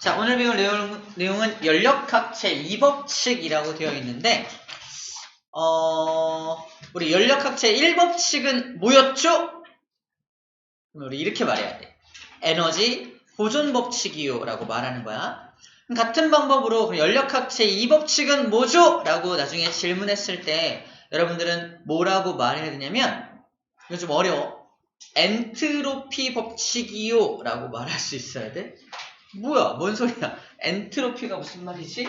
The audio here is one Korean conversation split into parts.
자, 오늘 배울 내용은 연력학체 2법칙이라고 되어 있는데, 우리 연력학체 1법칙은 뭐였죠? 우리 이렇게 말해야 돼. 에너지 보존법칙이요 라고 말하는 거야. 같은 방법으로 연력학체 2법칙은 뭐죠? 라고 나중에 질문했을 때 여러분들은 뭐라고 말해야 되냐면, 이거 좀 어려워. 엔트로피 법칙이요 라고 말할 수 있어야 돼. 뭐야? 뭔 소리야? 엔트로피가 무슨 말이지?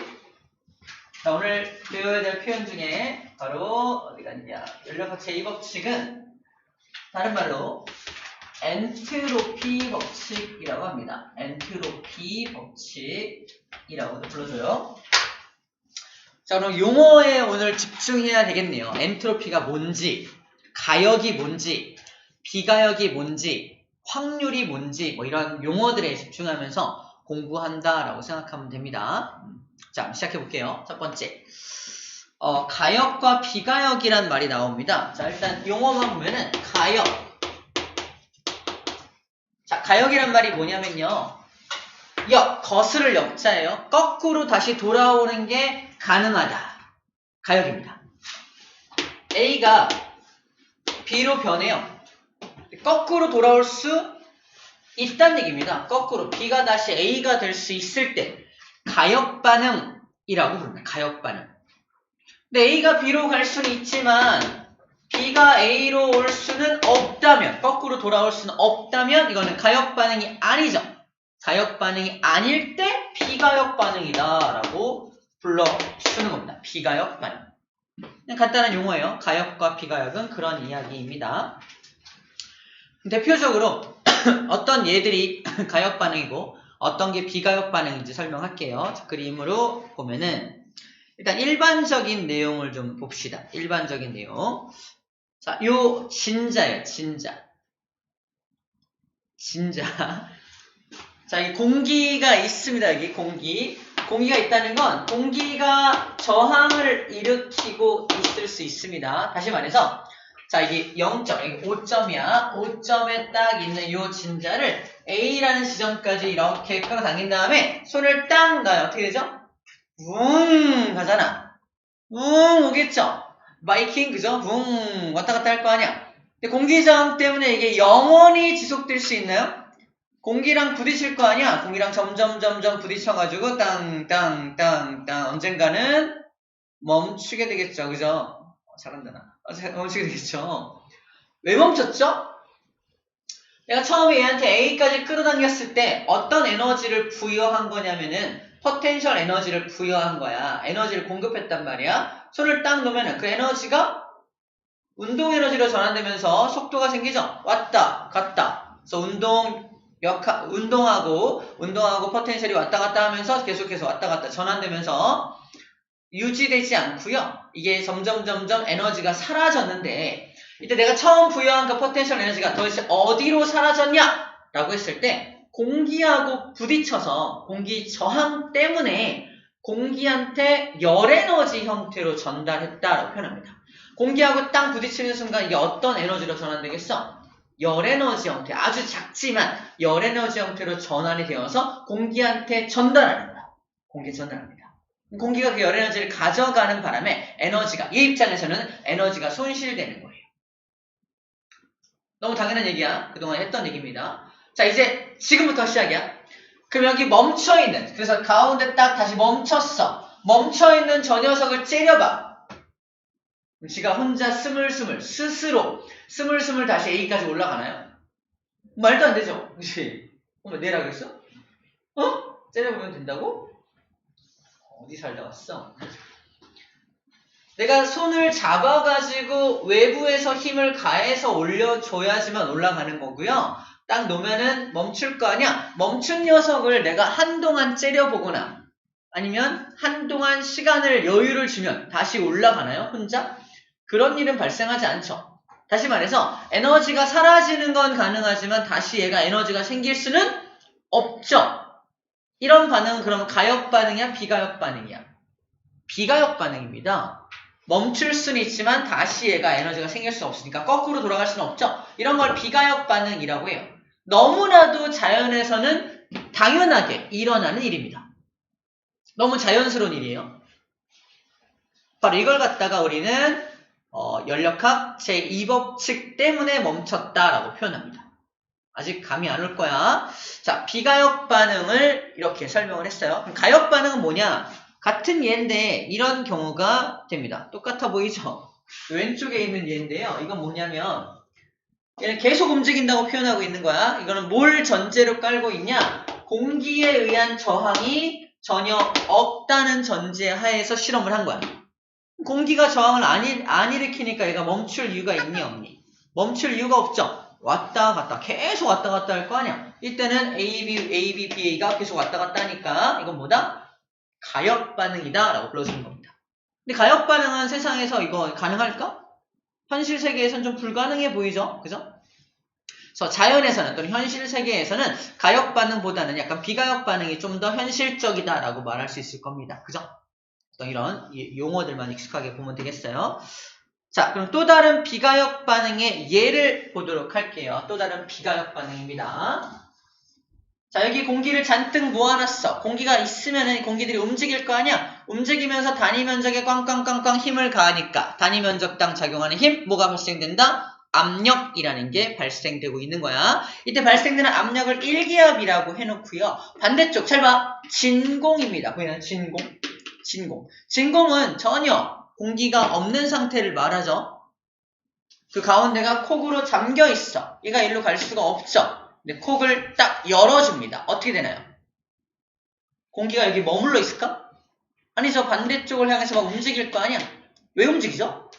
자, 오늘 배워야 될 표현 중에 바로 어디가 있냐? 연력학체 2법칙은 다른 말로 엔트로피 법칙이라고 합니다. 엔트로피 법칙이라고도 불러줘요. 자, 그럼 용어에 오늘 집중해야 되겠네요. 엔트로피가 뭔지, 가역이 뭔지, 비가역이 뭔지, 확률이 뭔지, 뭐 이런 용어들에 집중하면서 공부한다라고 생각하면 됩니다. 자, 시작해 볼게요. 첫 번째, 가역과 비가역이란 말이 나옵니다. 자, 일단 용어만 보면은 가역. 자, 가역이란 말이 뭐냐면요. 거스를 역자예요. 거꾸로 다시 돌아오는 게 가능하다. 가역입니다. A가 B로 변해요. 거꾸로 돌아올 수 있다는 얘기입니다. 거꾸로 B가 다시 A가 될 수 있을 때 가역반응이라고 부릅니다. 가역반응. 근데 A가 B로 갈 수는 있지만 B가 A로 올 수는 없다면, 거꾸로 돌아올 수는 없다면 이거는 가역반응이 아니죠. 가역반응이 아닐 때 비가역반응이다 라고 불러주는 겁니다. 비가역반응. 그냥 간단한 용어예요. 가역과 비가역은 그런 이야기입니다. 대표적으로 어떤 예들이 가역반응이고 어떤 게 비가역반응인지 설명할게요. 자, 그림으로 보면은 일단 일반적인 내용을 좀 봅시다. 일반적인 내용. 자, 요 진자예요. 진자. 자, 이 공기가 있습니다. 여기 공기가 있다는 건 공기가 저항을 일으키고 있을 수 있습니다. 다시 말해서 자, 이게 0점, 이게 5점이야. 5점에 딱 있는 요 진자를 A라는 지점까지 이렇게 끌어당긴 다음에 손을 딱 놔요. 어떻게 되죠? 웅 가잖아. 웅 오겠죠? 바이킹 그죠? 웅 왔다 갔다 할 거 아니야. 근데 공기 저항 때문에 이게 영원히 지속될 수 있나요? 공기랑 부딪힐 거 아니야? 공기랑 점점 부딪혀가지고 땅 언젠가는 멈추게 되겠죠. 그죠? 잘한다 나. 멈추게 되겠죠. 왜 멈췄죠? 내가 처음에 얘한테 A까지 끌어당겼을 때 어떤 에너지를 부여한 거냐면은 포텐셜 에너지를 부여한 거야. 에너지를 공급했단 말이야. 손을 딱 놓으면 그 에너지가 운동 에너지로 전환되면서 속도가 생기죠. 왔다 갔다. 그래서 운동하고 포텐셜이 왔다 갔다 하면서 계속해서 왔다 갔다 전환되면서 유지되지 않고요. 이게 점점 에너지가 사라졌는데 이때 내가 처음 부여한 그 포텐셜 에너지가 도대체 어디로 사라졌냐? 라고 했을 때 공기하고 부딪혀서 공기 저항 때문에 공기한테 열 에너지 형태로 전달했다라고 표현합니다. 공기하고 땅 부딪히는 순간 이게 어떤 에너지로 전환되겠어? 열 에너지 형태, 아주 작지만 열 에너지 형태로 전환이 되어서 공기한테 전달하는 거야. 공기에 전달합니다. 공기가 그 열 에너지를 가져가는 바람에 에너지가, 얘 입장에서는 에너지가 손실되는 거예요. 너무 당연한 얘기야. 그동안 했던 얘기입니다. 자, 이제 지금부터 시작이야. 그럼 여기 멈춰있는, 그래서 가운데 딱 다시 멈췄어. 멈춰있는 저 녀석을 째려봐. 지가 혼자 스물스물 다시 A까지 올라가나요? 말도 안 되죠. 그치? 내라 그랬어? 째려보면 된다고? 어디 살다 왔어? 내가 손을 잡아가지고 외부에서 힘을 가해서 올려줘야지만 올라가는 거고요. 딱 놓으면은 멈출 거 아니야? 멈춘 녀석을 내가 한동안 째려보거나 아니면 한동안 시간을 여유를 주면 다시 올라가나요? 혼자? 그런 일은 발생하지 않죠. 다시 말해서 에너지가 사라지는 건 가능하지만 다시 얘가 에너지가 생길 수는 없죠. 이런 반응은 그럼 가역 반응이야? 비가역 반응이야? 비가역 반응입니다. 멈출 수는 있지만 다시 얘가 에너지가 생길 수 없으니까 거꾸로 돌아갈 수는 없죠. 이런 걸 비가역 반응이라고 해요. 너무나도 자연에서는 당연하게 일어나는 일입니다. 너무 자연스러운 일이에요. 바로 이걸 갖다가 우리는 연력학 제2법칙 때문에 멈췄다라고 표현합니다. 아직 감이 안 올 거야. 자, 비가역 반응을 이렇게 설명을 했어요. 그럼 가역 반응은 뭐냐? 같은 예인데 이런 경우가 됩니다. 똑같아 보이죠? 왼쪽에 있는 예인데요. 이건 뭐냐면 얘는 계속 움직인다고 표현하고 있는 거야. 이거는 뭘 전제로 깔고 있냐? 공기에 의한 저항이 전혀 없다는 전제 하에서 실험을 한 거야. 공기가 저항을 안 일으키니까 얘가 멈출 이유가 있니 없니? 멈출 이유가 없죠. 왔다 갔다 계속 왔다 갔다 할 거 아니야. 이때는 AB, BA가 계속 왔다 갔다 하니까 이건 뭐다? 가역 반응이다 라고 불러주는 겁니다. 근데 가역 반응은 세상에서 이거 가능할까? 현실 세계에서는 좀 불가능해 보이죠? 그죠? 그래서 자연에서는 또는 현실 세계에서는 가역 반응보다는 약간 비가역 반응이 좀 더 현실적이다 라고 말할 수 있을 겁니다. 그죠? 이런 용어들만 익숙하게 보면 되겠어요. 자, 그럼 또 다른 비가역 반응의 예를 보도록 할게요. 또 다른 비가역 반응입니다. 자, 여기 공기를 잔뜩 모아놨어. 공기가 있으면은 공기들이 움직일 거 아니야? 움직이면서 단위 면적에 꽝꽝꽝꽝 힘을 가하니까 단위 면적당 작용하는 힘, 뭐가 발생된다? 압력이라는 게 발생되고 있는 거야. 이때 발생되는 압력을 일기압이라고 해놓고요. 반대쪽 잘 봐. 진공입니다. 보이나요? 진공. 진공은 전혀 공기가 없는 상태를 말하죠. 그 가운데가 콕으로 잠겨 있어. 얘가 일로 갈 수가 없죠. 근데 콕을 딱 열어줍니다. 어떻게 되나요? 공기가 여기 머물러 있을까? 아니, 저 반대쪽을 향해서 막 움직일 거 아니야? 왜 움직이죠?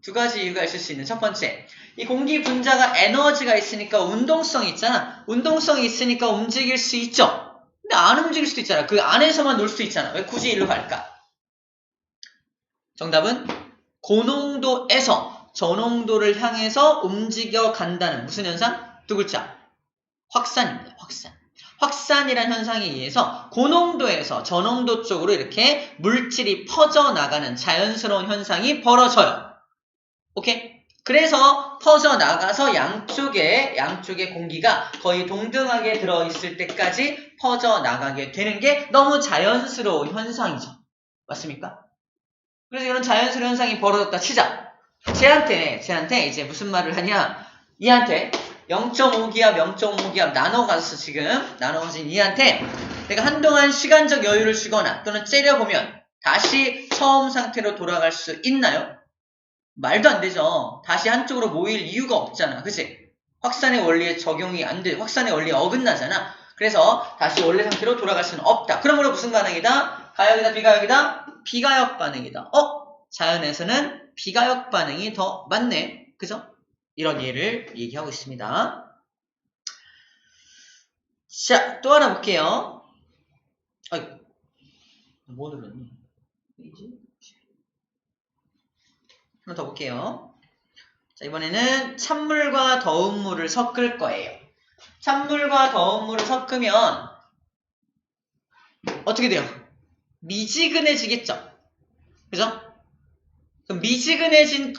두 가지 이유가 있을 수 있는. 첫 번째, 이 공기 분자가 에너지가 있으니까 운동성이 있잖아. 운동성이 있으니까 움직일 수 있죠. 근데 안 움직일 수도 있잖아. 그 안에서만 놀 수 있잖아. 왜 굳이 일로 갈까? 정답은 고농도에서 저농도를 향해서 움직여 간다는 무슨 현상? 두 글자. 확산입니다. 확산이란 현상에 의해서 고농도에서 저농도 쪽으로 이렇게 물질이 퍼져나가는 자연스러운 현상이 벌어져요. 오케이? 그래서 퍼져나가서 양쪽에 공기가 거의 동등하게 들어있을 때까지 퍼져나가게 되는 게 너무 자연스러운 현상이죠. 맞습니까? 그래서 이런 자연스러운 현상이 벌어졌다 치자. 쟤한테 이제 무슨 말을 하냐? 얘한테 0.5기압 나눠가서 지금 나눠진 얘한테 내가 한동안 시간적 여유를 주거나 또는 째려보면 다시 처음 상태로 돌아갈 수 있나요? 말도 안 되죠. 다시 한쪽으로 모일 이유가 없잖아. 그치? 확산의 원리에 적용이 안 돼. 확산의 원리에 어긋나잖아. 그래서 다시 원래 상태로 돌아갈 수는 없다. 그러므로 무슨 반응이다? 가역이다, 비가역이다? 비가역 반응이다. 자연에서는 비가역 반응이 더 많네. 그죠? 이런 예를 얘기하고 있습니다. 자, 또 하나 볼게요. 아이고, 뭐 눌렀니? 하나 더 볼게요. 자, 이번에는 찬물과 더운 물을 섞을 거예요. 찬물과 더운 물을 섞으면 어떻게 돼요? 미지근해지겠죠? 그죠? 그럼 미지근해진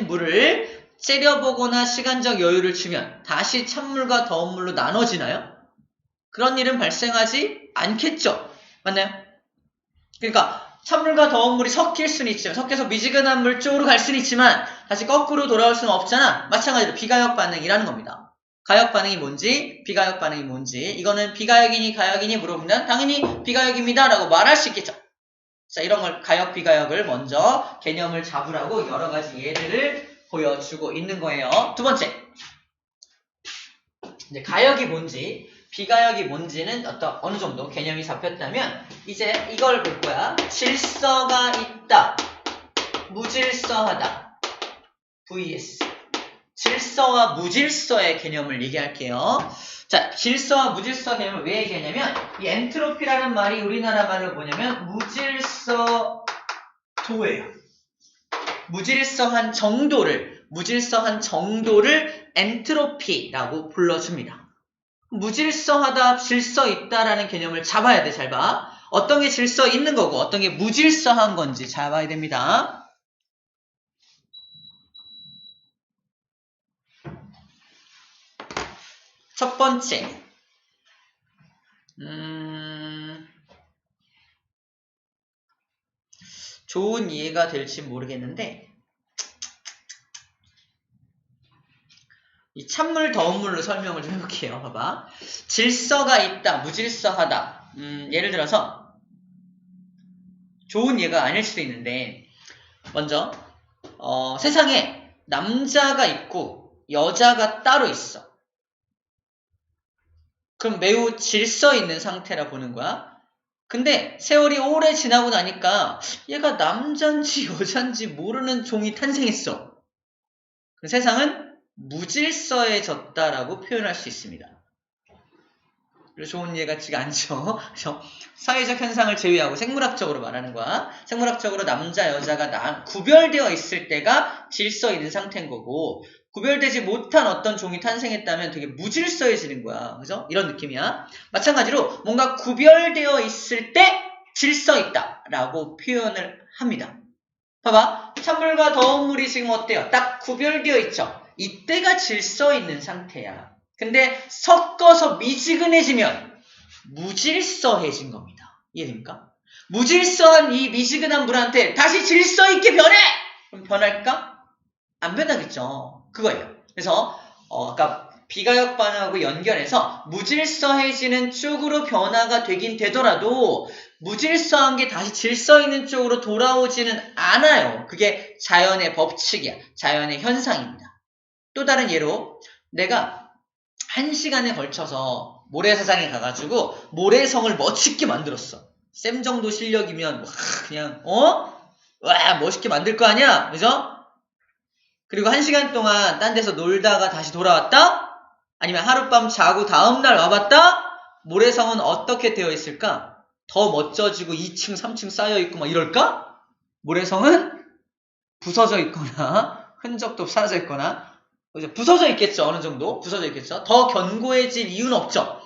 물을 째려보거나 시간적 여유를 주면 다시 찬물과 더운 물로 나눠지나요? 그런 일은 발생하지 않겠죠? 맞나요? 그러니까 찬물과 더운 물이 섞일 수는 있지만, 섞여서 미지근한 물 쪽으로 갈 수는 있지만 다시 거꾸로 돌아올 수는 없잖아. 마찬가지로 비가역 반응이라는 겁니다. 가역 반응이 뭔지, 비가역 반응이 뭔지, 이거는 비가역이니 가역이니 물어보면 당연히 비가역입니다 라고 말할 수 있겠죠. 자, 이런 걸 가역, 비가역을 먼저 개념을 잡으라고 여러 가지 예를 보여주고 있는 거예요. 두 번째, 이제 가역이 뭔지, 비가역이 뭔지는 어느 정도 개념이 잡혔다면 이제 이걸 볼 거야. 질서가 있다, 무질서하다, vs 질서와 무질서의 개념을 얘기할게요. 자, 질서와 무질서 개념을 왜 얘기하냐면 이 엔트로피라는 말이 우리나라 말로 뭐냐면 무질서도예요. 무질서한 정도를 엔트로피라고 불러줍니다. 무질서하다, 질서 있다라는 개념을 잡아야 돼. 잘 봐. 어떤 게 질서 있는 거고 어떤 게 무질서한 건지 잡아야 됩니다. 첫 번째, 좋은 이해가 될지 모르겠는데, 이 찬물, 더운 물로 설명을 좀 해볼게요. 봐봐. 질서가 있다, 무질서하다. 예를 들어서, 좋은 예가 아닐 수도 있는데, 먼저, 세상에 남자가 있고, 여자가 따로 있어. 그럼 매우 질서 있는 상태라 보는 거야. 근데 세월이 오래 지나고 나니까 얘가 남잔지 여잔지 모르는 종이 탄생했어. 그럼 세상은 무질서해졌다라고 표현할 수 있습니다. 좋은 예 같지가 않죠. 그래서 사회적 현상을 제외하고 생물학적으로 말하는 거야. 생물학적으로 남자, 여자가 구별되어 있을 때가 질서 있는 상태인 거고, 구별되지 못한 어떤 종이 탄생했다면 되게 무질서해지는 거야. 그죠? 이런 느낌이야. 마찬가지로 뭔가 구별되어 있을 때 질서 있다라고 표현을 합니다. 봐봐. 찬물과 더운 물이 지금 어때요? 딱 구별되어 있죠? 이때가 질서 있는 상태야. 근데 섞어서 미지근해지면 무질서해진 겁니다. 이해됩니까? 무질서한 이 미지근한 물한테 다시 질서 있게 변해! 그럼 변할까? 안 변하겠죠. 그거예요. 그래서 아까 비가역 반응하고 연결해서 무질서해지는 쪽으로 변화가 되긴 되더라도 무질서한 게 다시 질서 있는 쪽으로 돌아오지는 않아요. 그게 자연의 법칙이야. 자연의 현상입니다. 또 다른 예로 내가 1시간에 걸쳐서 모래사장에 가가지고 모래성을 멋있게 만들었어. 쌤 정도 실력이면 그냥 와 멋있게 만들 거 아니야? 그죠? 그리고 1시간 동안 딴 데서 놀다가 다시 돌아왔다? 아니면 하룻밤 자고 다음날 와봤다? 모래성은 어떻게 되어 있을까? 더 멋져지고 2층, 3층 쌓여있고 막 이럴까? 모래성은 부서져 있거나 흔적도 사라져 있거나 부서져 있겠죠. 어느 정도 부서져 있겠죠. 더 견고해질 이유는 없죠.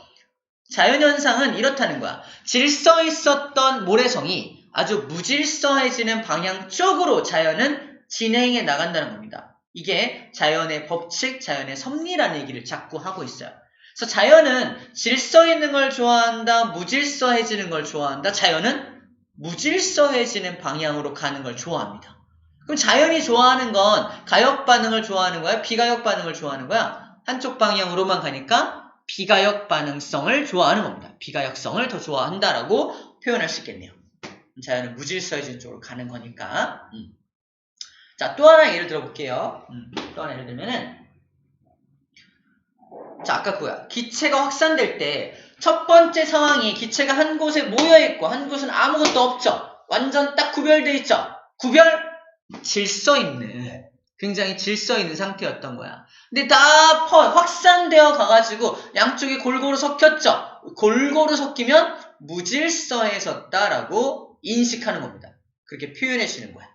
자연현상은 이렇다는 거야. 질서 있었던 모래성이 아주 무질서해지는 방향 쪽으로 자연은 진행해 나간다는 겁니다. 이게 자연의 법칙, 자연의 섭리라는 얘기를 자꾸 하고 있어요. 그래서 자연은 질서 있는 걸 좋아한다, 무질서해지는 걸 좋아한다. 자연은 무질서해지는 방향으로 가는 걸 좋아합니다. 그럼 자연이 좋아하는 건 가역 반응을 좋아하는 거야? 비가역 반응을 좋아하는 거야? 한쪽 방향으로만 가니까 비가역 반응성을 좋아하는 겁니다. 비가역성을 더 좋아한다라고 표현할 수 있겠네요. 자연은 무질서해지는 쪽으로 가는 거니까. 자, 또 하나 예를 들어볼게요. 또 하나 예를 들면은, 자, 아까 그거야. 기체가 확산될 때 첫 번째 상황이 기체가 한 곳에 모여있고 한 곳은 아무것도 없죠. 완전 딱 구별되어 있죠. 질서 있는, 굉장히 질서 있는 상태였던 거야. 근데 다 확산되어 가가지고 양쪽이 골고루 섞였죠. 골고루 섞이면 무질서해졌다라고 인식하는 겁니다. 그렇게 표현해 주는 거야.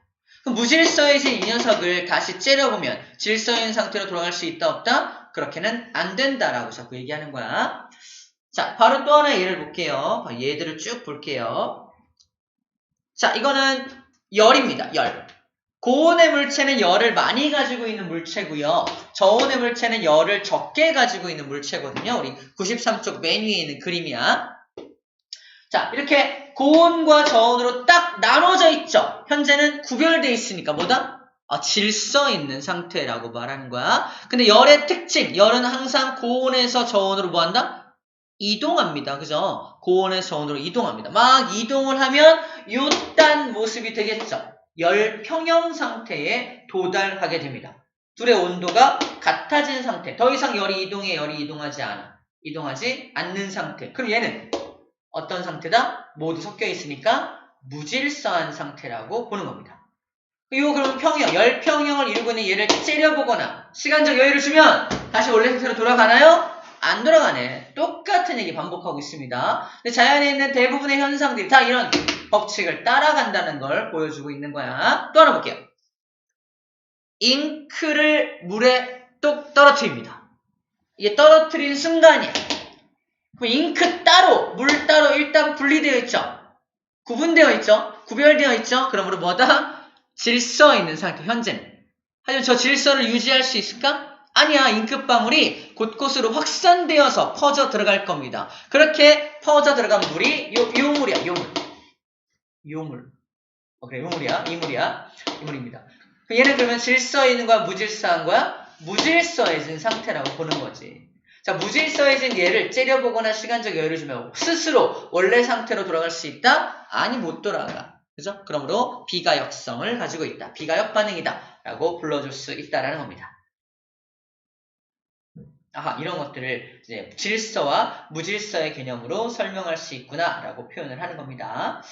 그럼 무질서해진 이 녀석을 다시 째려보면 질서 있는 상태로 돌아갈 수 있다 없다? 그렇게는 안 된다라고 자꾸 얘기하는 거야. 자, 바로 또 하나 예를 볼게요. 얘들을 쭉 볼게요. 자, 이거는 열입니다. 열. 고온의 물체는 열을 많이 가지고 있는 물체고요. 저온의 물체는 열을 적게 가지고 있는 물체거든요. 우리 93쪽 맨 위에 있는 그림이야. 자, 이렇게 고온과 저온으로 딱 나눠져 있죠. 현재는 구별되어 있으니까 뭐다? 질서 있는 상태라고 말하는 거야. 근데 열의 특징, 열은 항상 고온에서 저온으로 뭐한다? 이동합니다. 그죠? 고온에서 저온으로 이동합니다. 막 이동을 하면 요딴 모습이 되겠죠. 열 평형 상태에 도달하게 됩니다. 둘의 온도가 같아진 상태. 더 이상 열이 이동하지 않아. 이동하지 않는 상태. 그럼 얘는 어떤 상태다? 모두 섞여 있으니까 무질서한 상태라고 보는 겁니다. 그럼 평형, 열 평형을 이루고 있는 얘를 째려보거나 시간적 여유를 주면 다시 원래 상태로 돌아가나요? 안 돌아가네. 똑같은 얘기 반복하고 있습니다. 근데 자연에 있는 대부분의 현상들이 다 이런 법칙을 따라간다는 걸 보여주고 있는 거야. 또 하나 볼게요. 잉크를 물에 똑 떨어뜨립니다. 이게 떨어뜨린 순간이야. 그럼 잉크 따로, 물 따로 일단 분리되어 있죠. 구분되어 있죠. 구별되어 있죠. 그러므로 뭐다? 질서 있는 상태, 현재는. 하지만 저 질서를 유지할 수 있을까? 아니야. 잉크방울이 곳곳으로 확산되어서 퍼져 들어갈 겁니다. 그렇게 퍼져 들어간 물이 요 물이야. 요 물. 그래, 요물이야. 이물입니다. 얘는 그러면 질서있는 거야? 무질서한 거야? 무질서해진 상태라고 보는 거지. 자, 무질서해진 얘를 째려보거나 시간적 여유를 주면 스스로 원래 상태로 돌아갈 수 있다? 아니, 못 돌아가. 그죠? 그러므로 비가역성을 가지고 있다. 비가역 반응이다. 라고 불러줄 수 있다라는 겁니다. 아하, 이런 것들을 이제 질서와 무질서의 개념으로 설명할 수 있구나. 라고 표현을 하는 겁니다.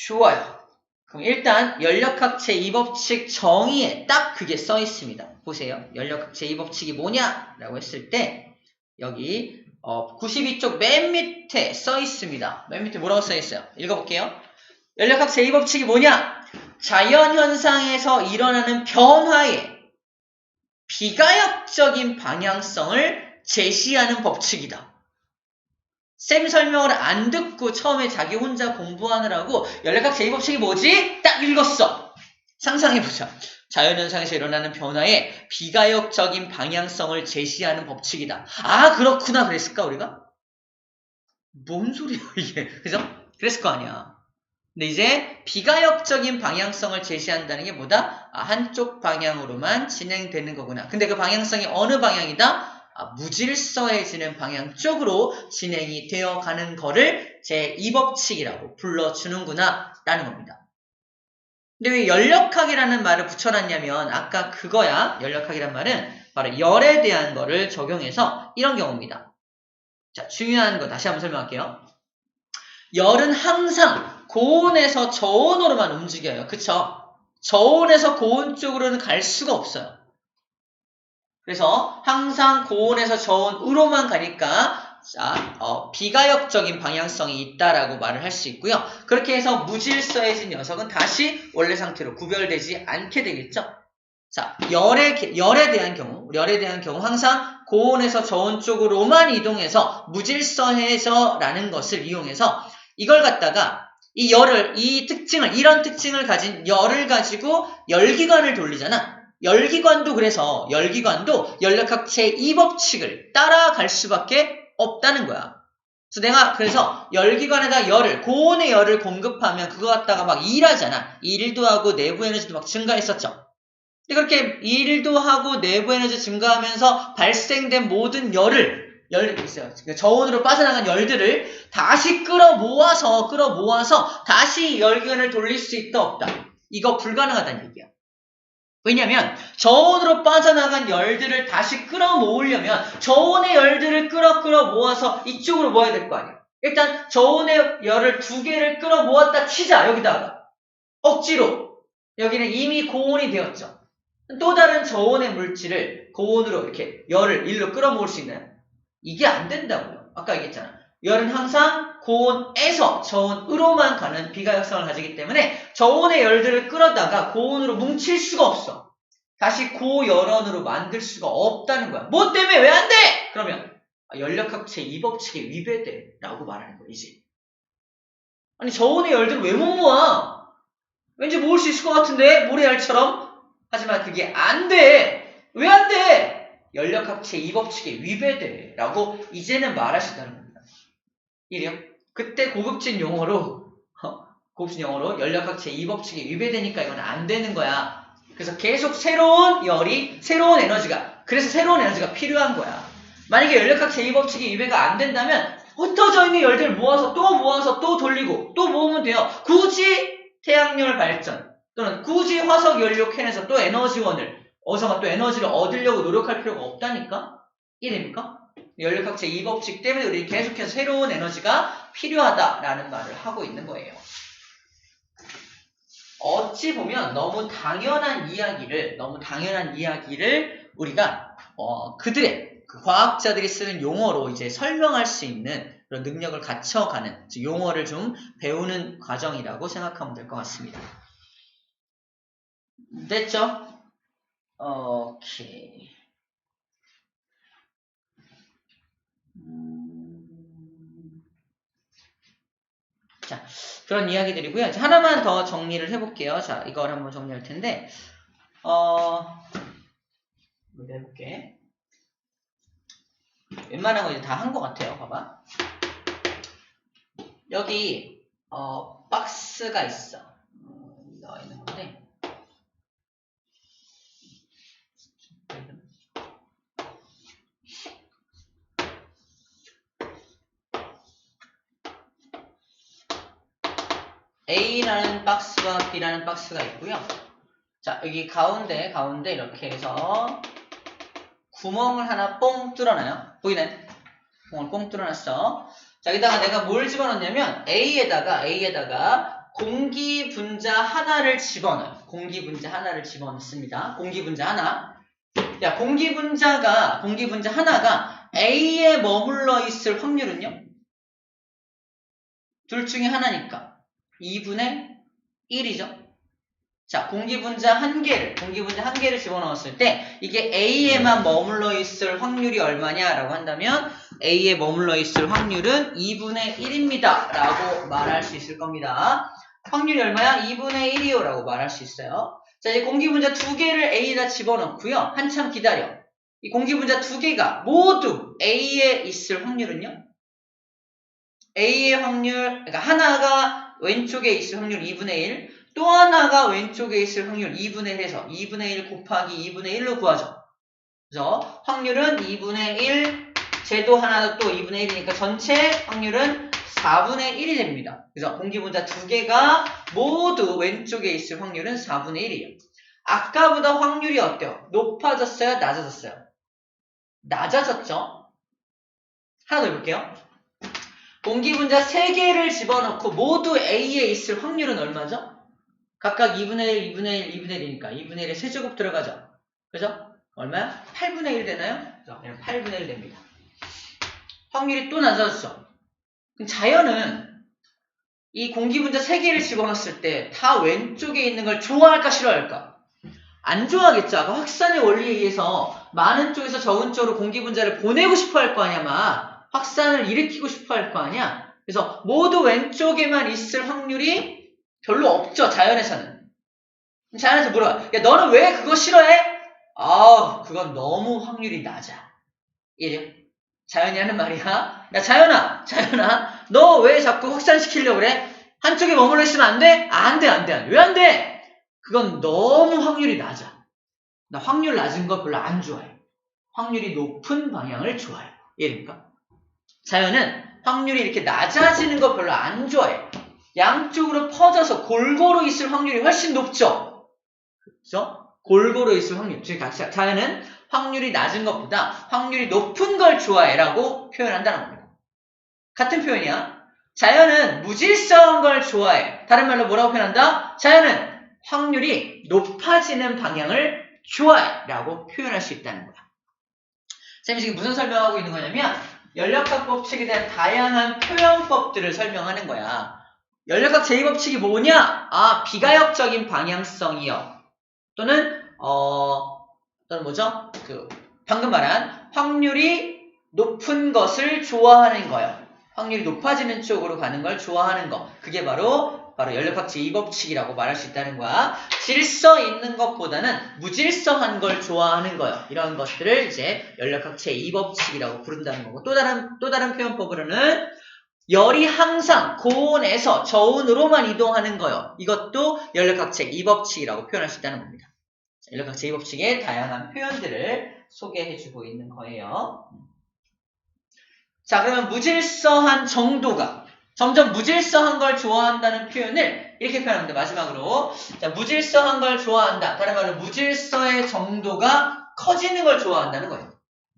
좋아요. 그럼 일단 연력학 제2법칙 정의에 딱 그게 써 있습니다. 보세요. 연력학 제2법칙이 뭐냐라고 했을 때 여기 92쪽 맨 밑에 써 있습니다. 맨 밑에 뭐라고 써 있어요? 읽어볼게요. 연력학 제2법칙이 뭐냐? 자연현상에서 일어나는 변화의 비가역적인 방향성을 제시하는 법칙이다. 쌤 설명을 안 듣고 처음에 자기 혼자 공부하느라고 연력학 제2법칙이 뭐지? 딱 읽었어. 상상해보자. 자연현상에서 일어나는 변화에 비가역적인 방향성을 제시하는 법칙이다. 아, 그렇구나 그랬을까 우리가? 뭔 소리야 이게. 그죠? 그랬을 거 아니야. 근데 이제 비가역적인 방향성을 제시한다는 게 뭐다? 한쪽 방향으로만 진행되는 거구나. 근데 그 방향성이 어느 방향이다? 무질서해지는 방향 쪽으로 진행이 되어가는 거를 제2법칙이라고 불러주는구나 라는 겁니다. 근데 왜 연력학이라는 말을 붙여놨냐면 아까 그거야. 연력학이란 말은 바로 열에 대한 거를 적용해서 이런 경우입니다. 자, 중요한 거 다시 한번 설명할게요. 열은 항상 고온에서 저온으로만 움직여요. 그쵸? 저온에서 고온 쪽으로는 갈 수가 없어요. 그래서 항상 고온에서 저온으로만 가니까 비가역적인 방향성이 있다라고 말을 할 수 있고요. 그렇게 해서 무질서해진 녀석은 다시 원래 상태로 구별되지 않게 되겠죠. 자, 열에 대한 경우 항상 고온에서 저온 쪽으로만 이동해서 무질서해져라는 것을 이용해서 이걸 갖다가 이런 특징을 가진 열을 가지고 열기관을 돌리잖아. 그래서 열기관도 연력학 제2법칙을 따라갈 수밖에 없다는 거야. 그래서 열기관에다 고온의 열을 공급하면 그거 갖다가 막 일하잖아. 일도 하고 내부 에너지도 막 증가했었죠. 근데 그렇게 일도 하고 내부 에너지 증가하면서 발생된 모든 저온으로 빠져나간 열들을 다시 끌어모아서 다시 열기관을 돌릴 수 있다 없다. 이거 불가능하다는 얘기야. 왜냐면 저온으로 빠져나간 열들을 다시 끌어모으려면 저온의 열들을 끌어 모아서 이쪽으로 모아야 될 거 아니야. 일단 저온의 열을 2개를 끌어모았다 치자. 여기다가 억지로 여기는 이미 고온이 되었죠. 또 다른 저온의 물질을 고온으로 이렇게 열을 일로 끌어모을 수 있나요? 이게 안 된다고요. 아까 얘기했잖아. 열은 항상 고온에서 저온으로만 가는 비가역성을 가지기 때문에 저온의 열들을 끌어다가 고온으로 뭉칠 수가 없어. 다시 고열원으로 만들 수가 없다는 거야. 뭐 때문에 왜 안 돼? 그러면 연력학 제2법칙에 위배돼 라고 말하는 거이지. 아니 저온의 열들을 왜 못 모아? 왠지 모을 수 있을 것 같은데 모래알처럼. 하지만 그게 안 돼. 왜 안 돼? 연력학 제2법칙에 위배돼 라고 이제는 말하시다는 겁니다. 이래요? 그때 고급진 영어로 연력학 제2법칙에 위배되니까 이건 안 되는 거야. 그래서 계속 새로운 에너지가 필요한 거야. 만약에 연력학 제2법칙이 위배가 안 된다면 흩어져 있는 열들을 모아서 또 돌리고 또 모으면 돼요. 굳이 태양열 발전 또는 굳이 화석 연료 캔에서 또 에너지를 얻으려고 노력할 필요가 없다니까? 이해됩니까? 연력학 제2법칙 때문에 우리 계속해서 새로운 에너지가 필요하다라는 말을 하고 있는 거예요. 어찌 보면 너무 당연한 이야기를 우리가 그 과학자들이 쓰는 용어로 이제 설명할 수 있는 그런 능력을 갖춰가는, 즉 용어를 좀 배우는 과정이라고 생각하면 될 것 같습니다. 됐죠? 오케이. 자, 그런 이야기들이고요. 하나만 더 정리를 해볼게요. 자, 이걸 한번 정리할 텐데, 여기다 해볼게. 웬만한 거 이제 다 한 것 같아요. 봐봐. 여기 박스가 있어. 나와 있는 건데. A라는 박스와 B라는 박스가 있고요. 자, 여기 가운데 이렇게 해서 구멍을 하나 뽕 뚫어놔요. 보이네? 구멍을 뽕 뚫어놨어. 자, 여기다가 내가 뭘 집어넣냐면 A에다가 공기 분자 하나를 집어넣어요. 공기 분자 하나를 집어넣습니다. 공기 분자 하나. 야, 공기 분자 하나가 A에 머물러 있을 확률은요? 둘 중에 하나니까 2분의 1이죠. 자, 공기 분자 한 개를 집어넣었을 때 이게 A에만 머물러 있을 확률이 얼마냐라고 한다면 A에 머물러 있을 확률은 2분의 1입니다. 라고 말할 수 있을 겁니다. 확률이 얼마야? 2분의 1이요. 라고 말할 수 있어요. 자, 이제 공기 분자 두 개를 A에다 집어넣고요. 한참 기다려. 이 공기 분자 두 개가 모두 A에 있을 확률은요? A의 확률, 그러니까 하나가 왼쪽에 있을 확률 2분의 1, 또 하나가 왼쪽에 있을 확률 2분의 1에서 2분의 1 곱하기 2분의 1로 구하죠. 그래서 확률은 2분의 1, 제도 하나 또 2분의 1이니까 전체 확률은 4분의 1이 됩니다. 그래서 공기분자 두 개가 모두 왼쪽에 있을 확률은 4분의 1이에요. 아까보다 확률이 어때요? 높아졌어요? 낮아졌어요? 낮아졌죠? 하나 더 해볼게요. 공기분자 3개를 집어넣고 모두 A에 있을 확률은 얼마죠? 각각 2분의 1, 2분의 1, 2분의 1이니까 2분의 1에 세제곱 들어가죠. 그죠? 얼마야? 8분의 1 되나요? 그냥 8분의 1 됩니다. 확률이 또 낮아졌어. 그럼 자연은 이 공기분자 3개를 집어넣었을 때 다 왼쪽에 있는 걸 좋아할까 싫어할까? 안 좋아하겠죠. 아까 확산의 원리에 의해서 많은 쪽에서 적은 쪽으로 공기분자를 보내고 싶어 할 거 아니야, 막. 확산을 일으키고 싶어 할 거 아니야? 그래서 모두 왼쪽에만 있을 확률이 별로 없죠, 자연에서는. 자연에서 물어봐. 야, 너는 왜 그거 싫어해? 그건 너무 확률이 낮아. 이래요. 자연이 하는 말이야. 야, 자연아, 너 왜 자꾸 확산시키려고 그래? 한쪽에 머물러 있으면 안 돼? 안 돼. 왜 안 돼? 그건 너무 확률이 낮아. 나 확률 낮은 거 별로 안 좋아해. 확률이 높은 방향을 좋아해. 이해됩니까? 자연은 확률이 이렇게 낮아지는 거 별로 안 좋아해. 양쪽으로 퍼져서 골고루 있을 확률이 훨씬 높죠. 그렇죠? 골고루 있을 확률. 즉 자연은 확률이 낮은 것보다 확률이 높은 걸 좋아해라고 표현한다는 겁니다. 같은 표현이야. 자연은 무질서한 걸 좋아해. 다른 말로 뭐라고 표현한다? 자연은 확률이 높아지는 방향을 좋아해라고 표현할 수 있다는 거야. 쌤이 지금 무슨 설명하고 있는 거냐면 연력학 법칙에 대한 다양한 표현법들을 설명하는 거야. 연력학 제2법칙이 뭐냐? 비가역적인 방향성이요. 또는 뭐죠? 방금 말한 확률이 높은 것을 좋아하는 거예요. 확률이 높아지는 쪽으로 가는 걸 좋아하는 거. 그게 바로 연력학 제2법칙이라고 말할 수 있다는 거야. 질서 있는 것보다는 무질서한 걸 좋아하는 거예요. 이런 것들을 이제 연력학 제2법칙이라고 부른다는 거고, 또 다른 표현법으로는 열이 항상 고온에서 저온으로만 이동하는 거예요. 이것도 연력학 제2법칙이라고 표현할 수 있다는 겁니다. 연력학 제2법칙의 다양한 표현들을 소개해주고 있는 거예요. 자, 그러면 무질서한 정도가 점점 무질서한 걸 좋아한다는 표현을 이렇게 표현합니다. 마지막으로. 자, 무질서한 걸 좋아한다. 다른 말로 무질서의 정도가 커지는 걸 좋아한다는 거예요.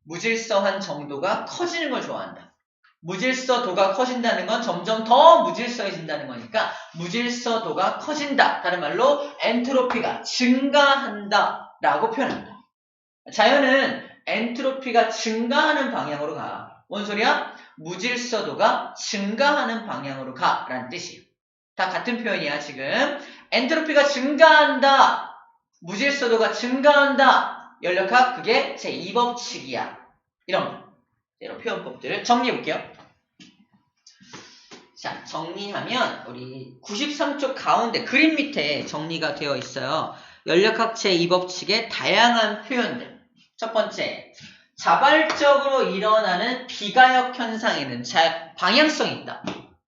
무질서한 정도가 커지는 걸 좋아한다. 무질서도가 커진다는 건 점점 더 무질서해진다는 거니까 무질서도가 커진다. 다른 말로 엔트로피가 증가한다 라고 표현합니다. 자연은 엔트로피가 증가하는 방향으로 가. 뭔 소리야? 무질서도가 증가하는 방향으로 가 라는 뜻이에요. 다 같은 표현이야. 지금 엔트로피가 증가한다, 무질서도가 증가한다. 연력학 그게 제2법칙이야. 이런 표현법들을 정리해 볼게요. 자, 정리하면 우리 93쪽 가운데 그림 밑에 정리가 되어 있어요. 연력학 제2법칙의 다양한 표현들. 첫 번째, 자발적으로 일어나는 비가역 현상에는 방향성이 있다.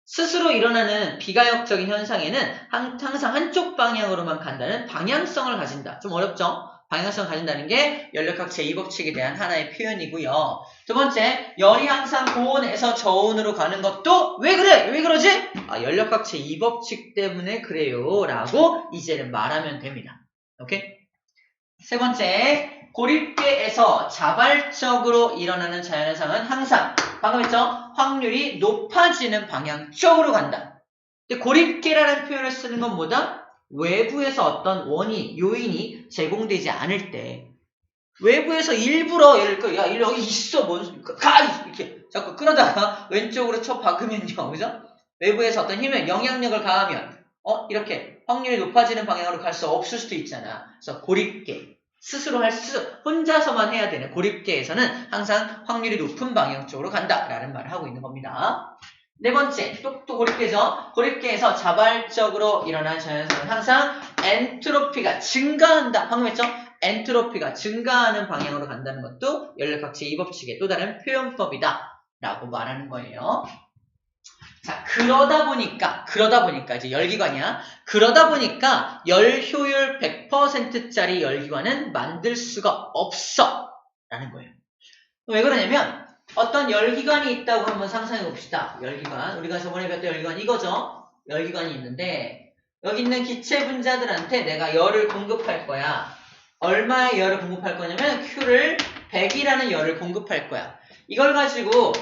스스로 일어나는 비가역적인 현상에는 항상 한쪽 방향으로만 간다는 방향성을 가진다. 좀 어렵죠? 방향성을 가진다는 게 연력학 제2법칙에 대한 하나의 표현이고요. 두 번째, 열이 항상 고온에서 저온으로 가는 것도 왜 그래? 왜 그러지? 연력학 제2법칙 때문에 그래요. 라고 이제는 말하면 됩니다. 오케이? 세 번째, 고립계에서 자발적으로 일어나는 자연현상은 항상 방금 했죠? 확률이 높아지는 방향 쪽으로 간다. 근데 고립계라는 표현을 쓰는 건 뭐다? 외부에서 어떤 요인이 제공되지 않을 때 외부에서 일부러 예를 들어 야 여기 있어 가 이렇게 자꾸 끌어다가 왼쪽으로 쳐 박으면요, 그죠? 외부에서 어떤 힘을 영향력을 가하면 이렇게 확률이 높아지는 방향으로 갈 수 없을 수도 있잖아. 그래서 고립계 스스로 혼자서만 해야 되는 고립계에서는 항상 확률이 높은 방향 쪽으로 간다라는 말을 하고 있는 겁니다. 네 번째, 또 고립계죠. 고립계에서 자발적으로 일어나는 자연현상은 항상 엔트로피가 증가한다. 방금 했죠? 엔트로피가 증가하는 방향으로 간다는 것도 연력학 제2법칙의 또 다른 표현법이다 라고 말하는 거예요. 자, 그러다 보니까 이제 열기관이야. 그러다 보니까 열 효율 100%짜리 열기관은 만들 수가 없어 라는 거예요. 왜 그러냐면 어떤 열기관이 있다고 한번 상상해 봅시다. 열기관. 우리가 저번에 배웠던 열기관 이거죠. 열기관이 있는데 여기 있는 기체 분자들한테 내가 열을 공급할 거야. 얼마의 열을 공급할 거냐면 Q를 100이라는 열을 공급할 거야. 이걸 가지고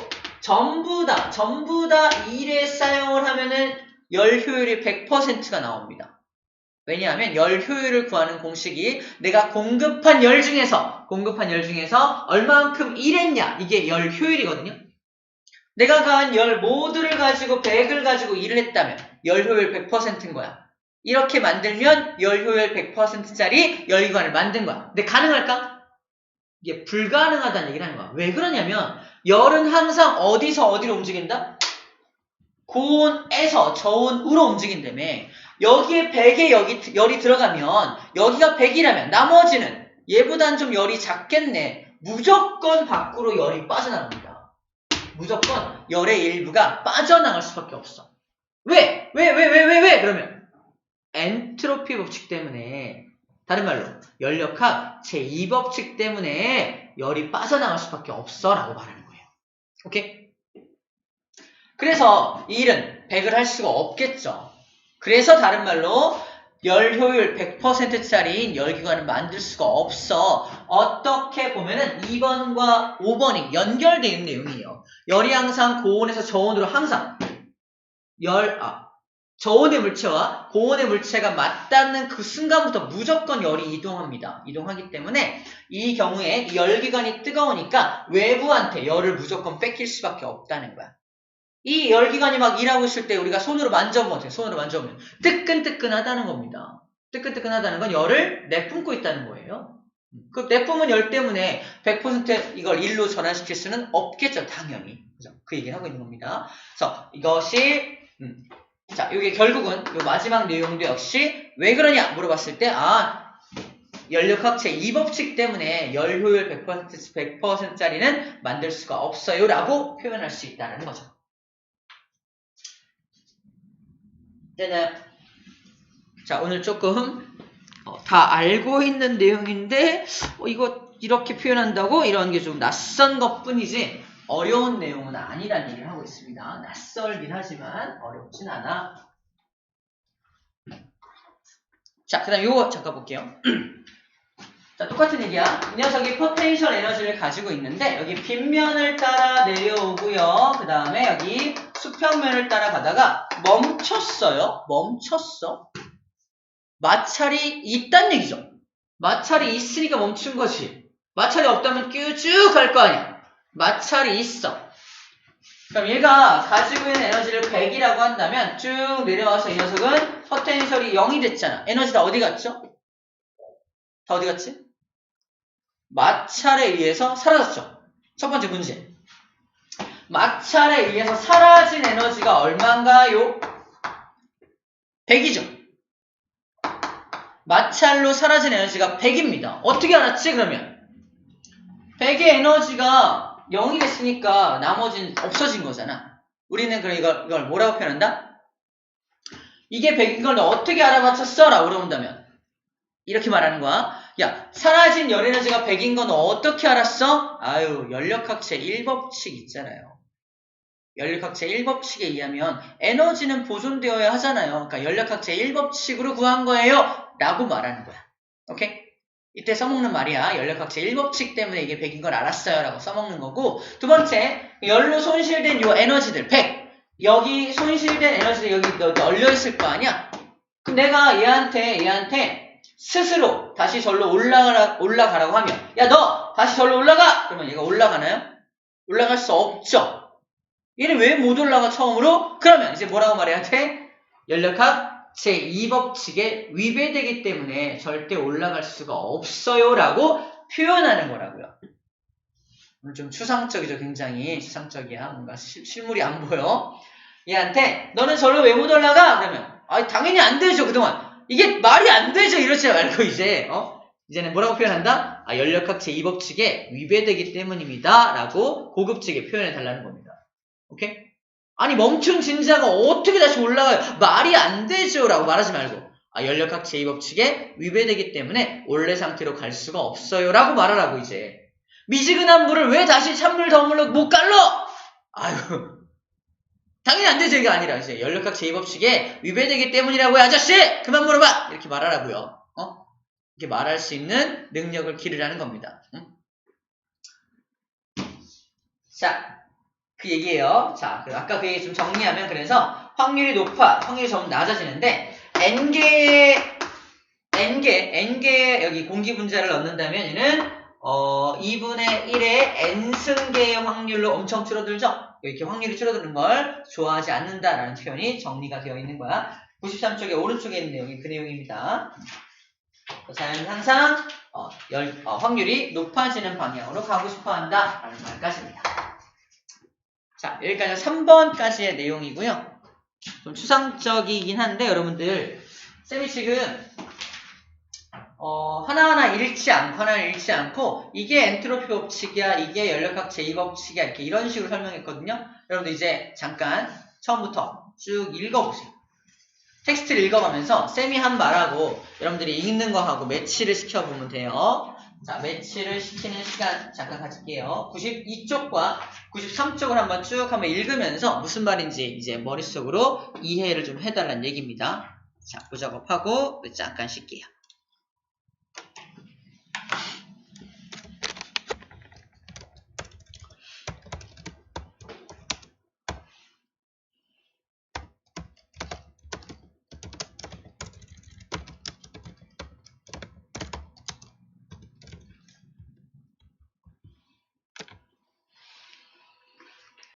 전부 다 1에 사용을 하면은 열 효율이 100%가 나옵니다. 왜냐하면 열 효율을 구하는 공식이 내가 공급한 열 중에서 얼마만큼 일했냐 이게 열 효율이거든요. 내가 가한 열 모두를 가지고 100을 가지고 일을 했다면 열 효율 100%인 거야. 이렇게 만들면 열 효율 100%짜리 열기관을 만든 거야. 근데 가능할까? 이게 불가능하다는 얘기를 하는 거야. 왜 그러냐면 열은 항상 어디서 어디로 움직인다? 고온에서 저온으로 움직인다며. 여기에 100에 열이 들어가면 여기가 100이라면 나머지는 얘보단 좀 열이 작겠네. 무조건 밖으로 열이 빠져나갑니다. 무조건 열의 일부가 빠져나갈 수밖에 없어. 왜? 그러면 엔트로피 법칙 때문에, 다른 말로 연력학 제2법칙 때문에 열이 빠져나갈 수밖에 없어 라고 말하는 거예요. 오케이? 그래서 이 일은 100을 할 수가 없겠죠. 그래서 다른 말로 열 효율 100%짜리 열기관을 만들 수가 없어. 어떻게 보면은 2번과 5번이 연결되어 있는 내용이에요. 열이 항상 고온에서 저온으로 항상 저온의 물체와 고온의 물체가 맞닿는 그 순간부터 무조건 열이 이동합니다. 이동하기 때문에 이 경우에 이 열기관이 뜨거우니까 외부한테 열을 무조건 뺏길 수밖에 없다는 거야. 이 열기관이 막 일하고 있을 때 우리가 손으로 만져보면 뜨끈뜨끈하다는 겁니다. 뜨끈뜨끈하다는 건 열을 내뿜고 있다는 거예요. 그 내뿜은 열 때문에 100% 이걸 일로 전환시킬 수는 없겠죠, 당연히. 그죠? 그 얘기를 하고 있는 겁니다. 그래서 이것이 자, 이게 결국은 이 마지막 내용도 역시 왜 그러냐 물어봤을 때 연력학 제2법칙 때문에 열 효율 100%짜리는 만들 수가 없어요 라고 표현할 수 있다는 거죠. 자, 오늘 조금 다 알고 있는 내용인데 이거 이렇게 표현한다고? 이런 게 좀 낯선 것 뿐이지 어려운 내용은 아니라는 얘기를 하고 있습니다. 낯설긴 하지만 어렵진 않아. 자, 그 다음 요거 잠깐 볼게요. 자, 똑같은 얘기야. 이 녀석이 포텐셜 에너지를 가지고 있는데 여기 빗면을 따라 내려오고요. 그 다음에 여기 수평면을 따라 가다가 멈췄어요. 멈췄어. 마찰이 있단 얘기죠. 마찰이 있으니까 멈춘 거지. 마찰이 없다면 쭉 갈 거 아니야. 마찰이 있어. 그럼 얘가 가지고 있는 에너지를 100이라고 한다면 쭉 내려와서 이 녀석은 포텐셜이 0이 됐잖아. 에너지 다 어디 갔죠? 다 어디 갔지? 마찰에 의해서 사라졌죠. 첫 번째 문제. 마찰에 의해서 사라진 에너지가 얼마인가요? 100이죠. 마찰로 사라진 에너지가 100입니다. 어떻게 알았지 그러면? 100의 에너지가 0이 됐으니까 나머지는 없어진 거잖아. 우리는 그럼 이걸 뭐라고 표현한다? 이게 100인 걸 너 어떻게 알아맞혔어? 라고 물어본다면 이렇게 말하는 거야. 야, 사라진 열 에너지가 100인 건 어떻게 알았어? 아유, 연력학체 1법칙 있잖아요. 연력학체 1법칙에 의하면 에너지는 보존되어야 하잖아요. 그러니까 연력학체 1법칙으로 구한 거예요. 라고 말하는 거야. 오케이? 이때 써먹는 말이야. 연력학체 1법칙 때문에 이게 100인 걸 알았어요. 라고 써먹는 거고. 두 번째, 열로 손실된 요 에너지들 100. 여기 손실된 에너지들 여기 널려있을 거 아니야? 그럼 내가 얘한테 스스로 다시 절로 올라가라고 하면 야, 너 다시 절로 올라가! 그러면 얘가 올라가나요? 올라갈 수 없죠. 얘는 왜 못 올라가 처음으로? 그러면 이제 뭐라고 말해야 돼? 연력학 제2법칙에 위배되기 때문에 절대 올라갈 수가 없어요 라고 표현하는 거라고요. 오늘 좀 추상적이죠. 굉장히 추상적이야. 뭔가 실물이 안 보여. 얘한테 너는 절로 왜 못 올라가? 그러면 당연히 안 되죠. 그동안 이게 말이 안 되죠. 이러지 말고 이제는 뭐라고 표현한다? 연력학 제2법칙에 위배되기 때문입니다 라고 고급지게 표현해 달라는 겁니다. 오케이? 아니 멈춘 진자가 어떻게 다시 올라가요? 말이 안 되죠 라고 말하지 말고 연력학 제2법칙에 위배되기 때문에 원래 상태로 갈 수가 없어요 라고 말하라고. 이제 미지근한 물을 왜 다시 찬물 더물로 못 갈러? 아유, 당연히 안 되죠. 이게 아니라 이제 연력학 제2법칙에 위배되기 때문이라고요. 아저씨 그만 물어봐 이렇게 말하라고요. 이렇게 말할 수 있는 능력을 기르라는 겁니다. 응? 자, 그 얘기예요. 자, 아까 그 얘기 좀 정리하면 그래서 확률이 높아, 확률이 좀 낮아지는데 n개 여기 공기 분자를 넣는다면 얘는 2분의 1의 n승계의 확률로 엄청 줄어들죠. 이렇게 확률이 줄어드는 걸 좋아하지 않는다라는 표현이 정리가 되어 있는 거야. 93쪽에 오른쪽에 있는 내용이 그 내용입니다. 자연은 항상 확률이 높아지는 방향으로 가고 싶어한다 라는 말까지입니다. 자, 여기까지 3번까지의 내용이고요. 좀 추상적이긴 한데 여러분들 쌤이 지금 하나하나 잃지 않고 이게 엔트로피 법칙이야, 이게 연력학 제2법칙이야 이렇게 이런 식으로 설명했거든요. 여러분들 이제 잠깐 처음부터 쭉 읽어보세요. 텍스트를 읽어가면서 쌤이 한 말하고 여러분들이 읽는 거 하고 매치를 시켜보면 돼요. 자, 매치를 시키는 시간 잠깐 가질게요. 92쪽과 93쪽을 한번 쭉 한번 읽으면서 무슨 말인지 이제 머릿속으로 이해를 좀 해달라는 얘기입니다. 자, 부작업하고 잠깐 쉴게요.